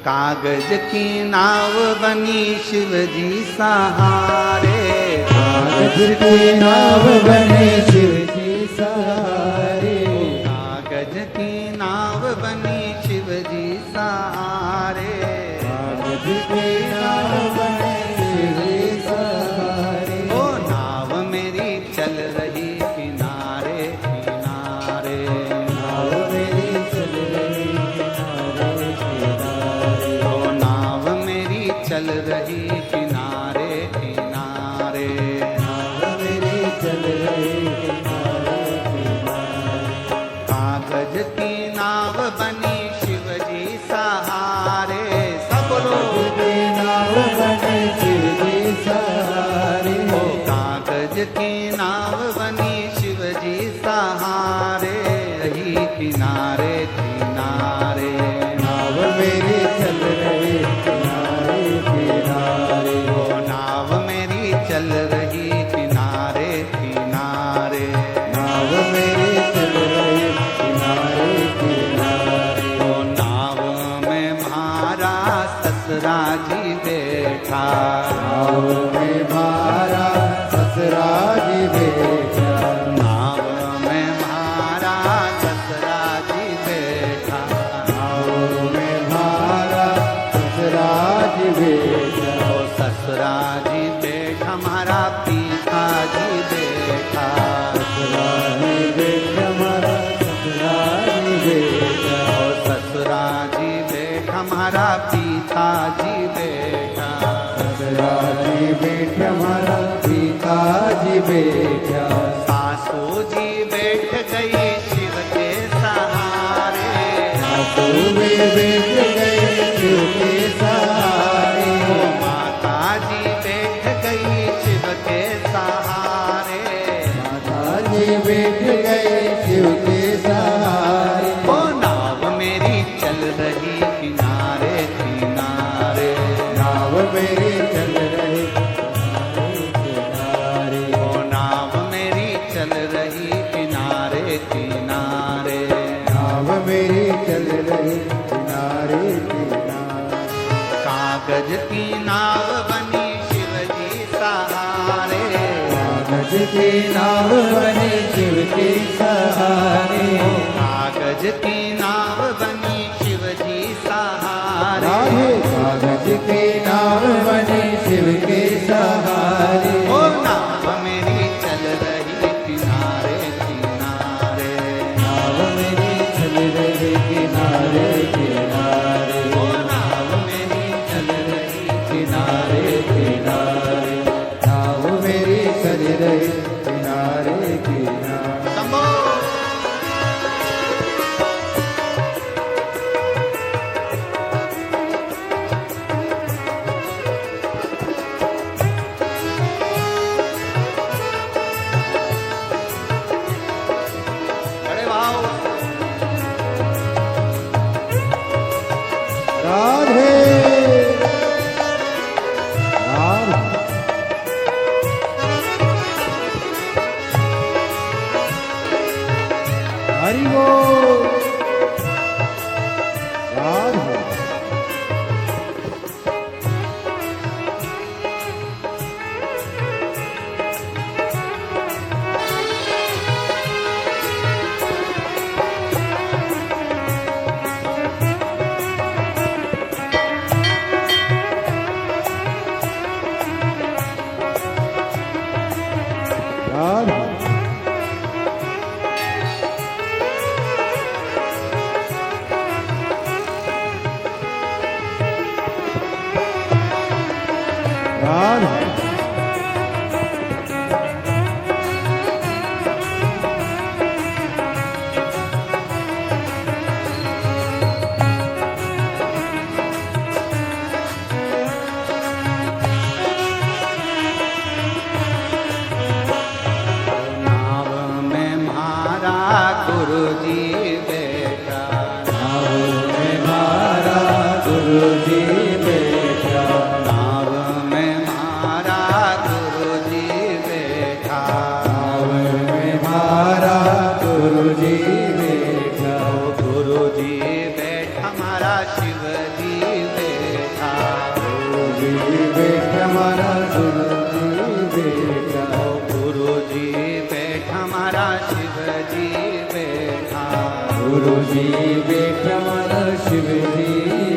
कागज की नाव बनी शिव जी सहारे, कागज की नाव बनी शिव जी सहारे, कागज की नाव बनी शिव जी सहारे, कागज की नाव बनी शिव जी सहारे। ओ नाव मेरी चल रही किनारे किनारे, नाव मेरी चल रही किनारे किनारे, ओ नाव मेरी चल रही किनारे किनारे, नाव मेरी चल रही किनारे किनारे। कागज की नाव बनी शिव जी सहारे, सब लोग की नाव बनी शिव जी सहारे, ओ कागज की नाव बनी शिव जी सहारे, रही किनारे किनारे, नाव मेरी चल रही किनारे किनारे, ओ नाव मेरी चल रही किनारे किनारे, नाव मेरी चल रही किनारे किनारे, ओ नाव में म्हारा ससुरा जी बैठा, नाव में मारा ससुरा जी बैठा, नाव में म्हारा ससुरा जी बैठा, नाव में मारा ससुरा जी बैठा, ओ ससुरा जी बैठा हमारा पीता जी बैठा, ससुरा जी बैठा मारा ससुरा जी बैठा, ओ ससुरा जी बैठा हमारा पीता जी बैठा, ससुरा जी बैठा मारा पिताजी बैठा, सासू जी बैठ गई शिव के सहारे, सासू में बैठ गए शिव के सहारे, ओ माता जी बैठ गई शिव के सहारे, माता जी बैठ गए शिव के सहारे, ओ नाव मेरी चल रही किनारे किनारे, नाव मेरी चल रही किनारे, ओ नाव मेरी चल रही किनारे किनारे, नाव मेरी चल रही किनारे किनारे, कागज की नाव बनी शिव जी सहारे, कागज की नाव बनी शिव के सहारे, कागज की नाव बनी शिव जी सहारे, राधे कागज की नाव बनी शिव के सहारे, ओ नाव मेरी चल रही किनारे किनारे, नाव मेरी चल रही किनारे किनारे, ओ नाव मेरी चल रही किनारे किनारे, नाव मेरी चल रही किनारे किनारे। शंभो। अरे वाह, राधे राधे हरि बोल राधे राधे राधे नाव में म्हारा गुरु जी बैठा, नाव में मारा गुरु जी बैठा, नाव में म्हारा गुरु जी बैठा, नाव में मारा गुरु जी बैठा, गुरु जी बैठा हमारा शिव जी बैठा, गुरु जी बैठा मारा शिव जी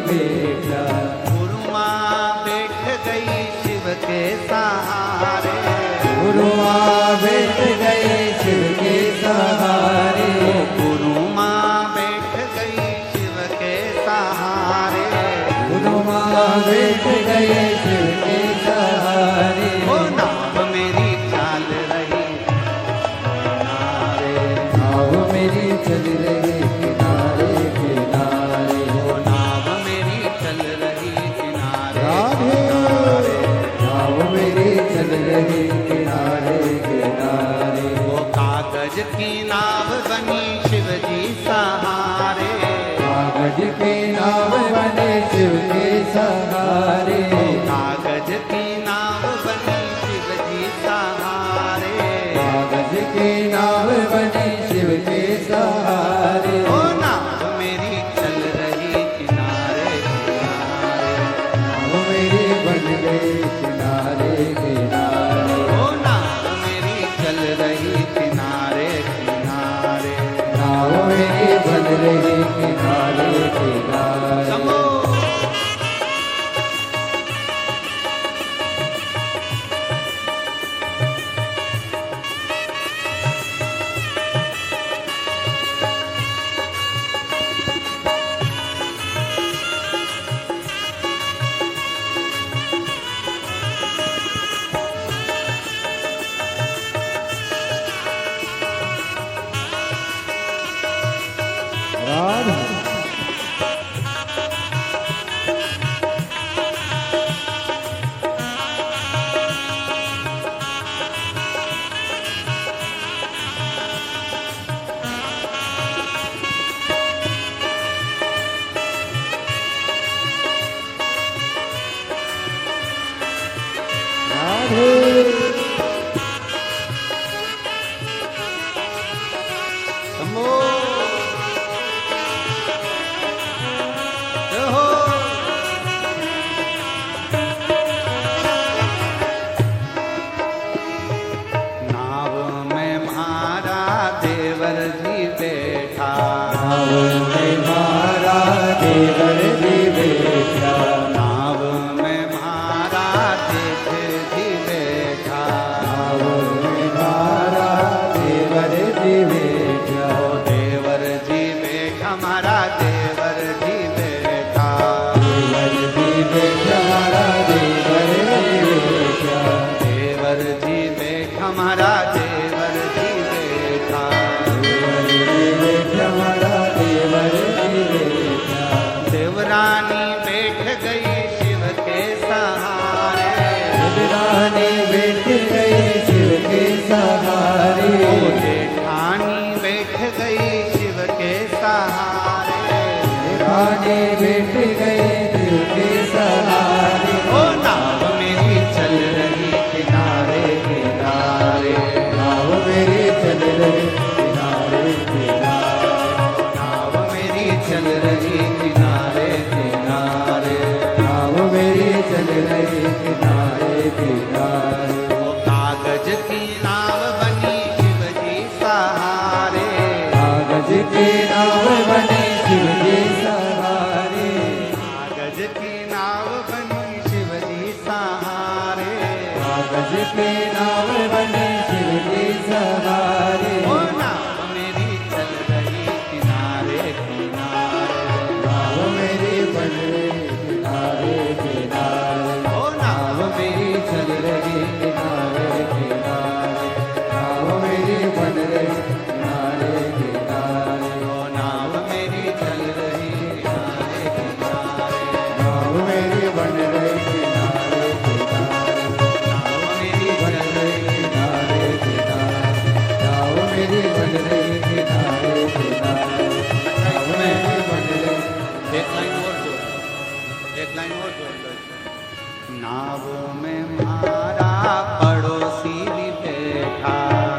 बैठा। गुरु माँ बैठ गई शिव के सहारे, गुरु माँ बैठ गए शिव के सहारे। गुरु माँ बैठ गई शिव के सहारे, गुरु माँ बैठ गए शिव के सहारे। ओ नाव मेरी चाल रही किनारे, नाव मेरी चल रही किनारे किनारे। ओ नाव मेरी चल रही किनारे राधे नाव मेरी चल रही किनारे किनारे। वो कागज की नाव बनी शिव जी सहारे, कागज के नाव बने शिव के सहारे। कागज की नाव बनी शिव जी सहारे, कागज के नाव बने शिव के सहारे। ओ नाव मेरी चल रही किनारे किनारे, नाव मेरी बन गई किनारे किनारे। ओ नाव मेरी चल रही किनारे किनारे। नाव मेरी बन रही किनारे किनारे। समो राधे समो जय हो। नाव में मारा देवर जी बैठा, नाव में मारा देवर जी बैठा। नाव में मारा जेठ जी बैठा, नाव में मारा देवर जी बैठा। ओ देवर जी बैठा मारा देवर जी बैठा, देवर जी बैठा मारा देवर जी बैठा। देवर जी बैठा मारा देवर जी बैठा, देवर जी बैठा मारा देवर जी बैठा। देवरानी बैठ गई शिव के सहारे, देवरानी बैठ गई शिव के सहारे। ओ जेठानी बैठ गई शिव के सहारे, रानी बैठ गए शिव के सहारे। ओ नाव मेरी चल रही किनारे किनारे, नाव मेरी चल रही किनारे किनारे। नाव मेरी चल रही किनारे किनारे। नाव मेरी चल रही किनारे किनारे। ओ कागज की नाव बनी शिव जी सहारे, कागज की नाव बने शिव जी सहारे। कागज की नाव बनी शिव जी सहारे, कागज की नाव बने शिव जी सहारे। ओ नाव मेरी चल रही किनारे किनारे, नाव मेरी बन रही किनारे किनारे। ओ नाव नाव मेरी चल रही किनारे किनारे। नाव मेरी बन रही किनारे किनारे। ओ नाव मेरी चल रही किनारे किनारे, नाव मेरी बन रही किनारे किनारे। नाव मेरी बन रही किनारे किनारे। नाव मेरी बन रही किनारे किनारे। नाव मेरी बन रही। एक लाइन और जोड़, एक लाइन और जोड़ लो। नाव में मारा पड़ोसी भी बैठा,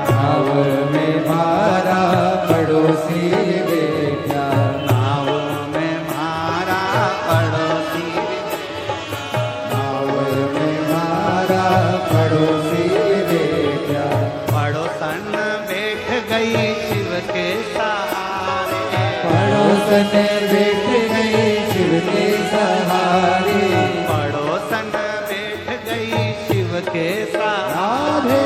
नाव में मारा पड़ोसी बैठा। नाव में मारा पड़ोसी भी बैठा, नाव में मारा पड़ोसी बैठा। पड़ोसन बैठ गई शिव के सहारे, पड़ोसन बैठ गई शिव के सहारे पड़ोसन बैठ गई शिव के राधे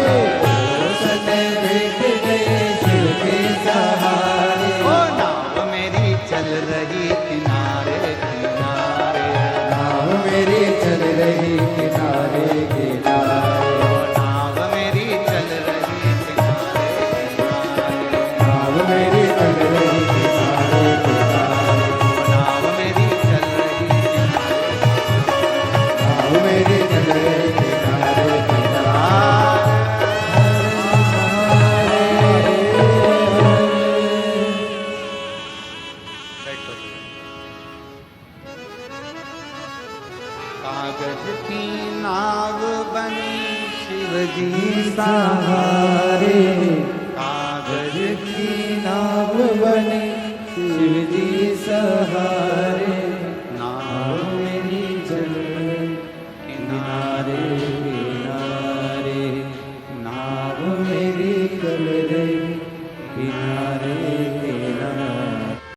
पड़ोसन बैठ गई शिव के सहारे ओ नाव मेरी चल रही किनारे किनारे नाव मेरी चल रही किनारे किनारे ओ नाव मेरी चल रही किनारे किनारे नाव मेरी चल रही किनारे किनारे नाव मेरी चल रही किनारे नाव मेरी चल रही किनारे किनारे कागज की नाव बनी शिव जी सहारे कागज की नाव बने शिव जी सहारे